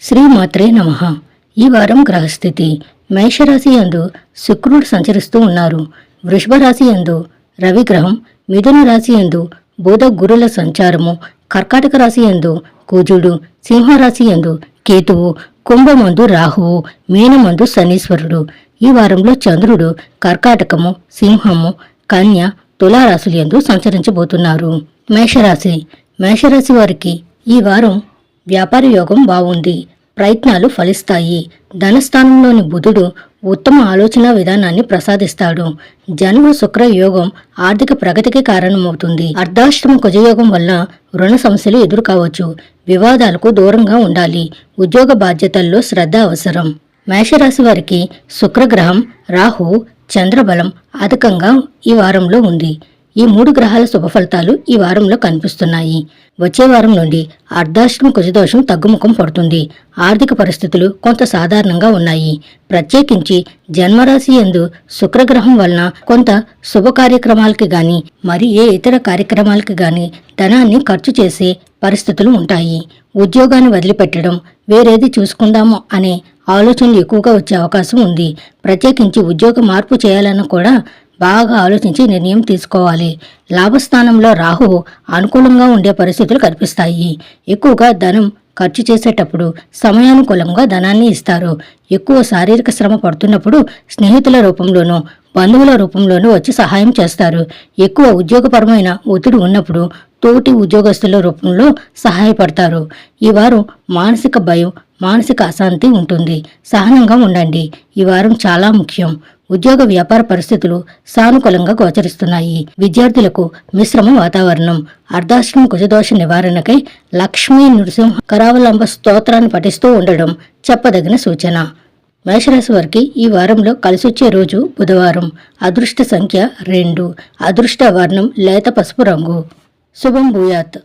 శ్రీమాత్రే నమః. ఈ వారం గ్రహస్థితి మేషరాశి యందు శుక్రుడు సంచరిస్తూ ఉన్నారు. వృషభ రాశి యందు రవిగ్రహం, మిథున రాశి యందు బుధ గురుల సంచారము, కర్కాటక రాశి యందు కుజుడు, సింహరాశి యందు కేతువు, కుంభమందు రాహువు, మీనమందు శనీశ్వరుడు. ఈ వారంలో చంద్రుడు కర్కాటకము, సింహము, కన్య, తులారాశుల యందు సంచరించబోతున్నారు. మేషరాశి వారికి ఈ వారం వ్యాపార యోగం బాగుంది. ప్రయత్నాలు ఫలిస్తాయి. ధనస్థానంలోని బుధుడు ఉత్తమ ఆలోచన విధానాన్ని ప్రసాదిస్తాడు. జన్మ శుక్ర యోగం ఆర్థిక ప్రగతికి కారణమవుతుంది. అర్ధాష్టమ కుజయోగం వల్ల రుణ సమస్యలు ఎదురు కావచ్చు. వివాదాలకు దూరంగా ఉండాలి. ఉద్యోగ బాధ్యతల్లో శ్రద్ధ అవసరం. మేషరాశి వారికి శుక్రగ్రహం, రాహు, చంద్రబలం అధికంగా ఈ వారంలో ఉంది. ఈ 3 గ్రహాల శుభ ఫలితాలు ఈ వారంలో కనిపిస్తున్నాయి. వచ్చే వారం నుండి అర్ధాష్టమ కుజదోషం తగ్గుముఖం పడుతుంది. ఆర్థిక పరిస్థితులు కొంత సాధారణంగా ఉన్నాయి. ప్రత్యేకించి జన్మరాశి యందు శుక్రగ్రహం వలన కొంత శుభ కార్యక్రమాలకి గాని మరి ఏ ఇతర కార్యక్రమాలకి గాని ధనాన్ని ఖర్చు చేసే పరిస్థితులు ఉంటాయి. ఉద్యోగాన్ని వదిలిపెట్టడం, వేరేది చూసుకుందాము అనే ఆలోచనలు ఎక్కువగా వచ్చే అవకాశం ఉంది. ప్రత్యేకించి ఉద్యోగ మార్పు చేయాలన్నా కూడా బాగా ఆలోచించి నిర్ణయం తీసుకోవాలి. లాభస్థానంలో రాహువు అనుకూలంగా ఉండే పరిస్థితులు కనిపిస్తాయి. ఎక్కువగా ధనం ఖర్చు చేసేటప్పుడు సమయానుకూలంగా ధనాన్ని ఇస్తారు. ఎక్కువ శారీరక శ్రమ పడుతున్నప్పుడు స్నేహితుల రూపంలోనూ బంధువుల రూపంలోనూ వచ్చి సహాయం చేస్తారు. ఎక్కువ ఉద్యోగపరమైన ఒత్తిడి ఉన్నప్పుడు తోటి ఉద్యోగస్తుల రూపంలో సహాయపడతారు. ఈ వారం మానసిక భయం, మానసిక అశాంతి ఉంటుంది. సహనంగా ఉండండి. ఈ వారం చాలా ముఖ్యం. ఉద్యోగ వ్యాపార పరిస్థితులు సానుకూలంగా గోచరిస్తున్నాయి. విద్యార్థులకు మిశ్రమ వాతావరణం. అర్ధాష్టమ కుజదోష నివారణకై లక్ష్మీ నృసింహ కరావలంబ స్తోత్రాన్ని పఠిస్తూ ఉండడం చెప్పదగిన సూచన. మేషరాశి వారికి ఈ వారంలో కలిసొచ్చే రోజు బుధవారం. అదృష్ట సంఖ్య 2. అదృష్ట వర్ణం లేత పసుపు రంగు. శుభం భూయాత్.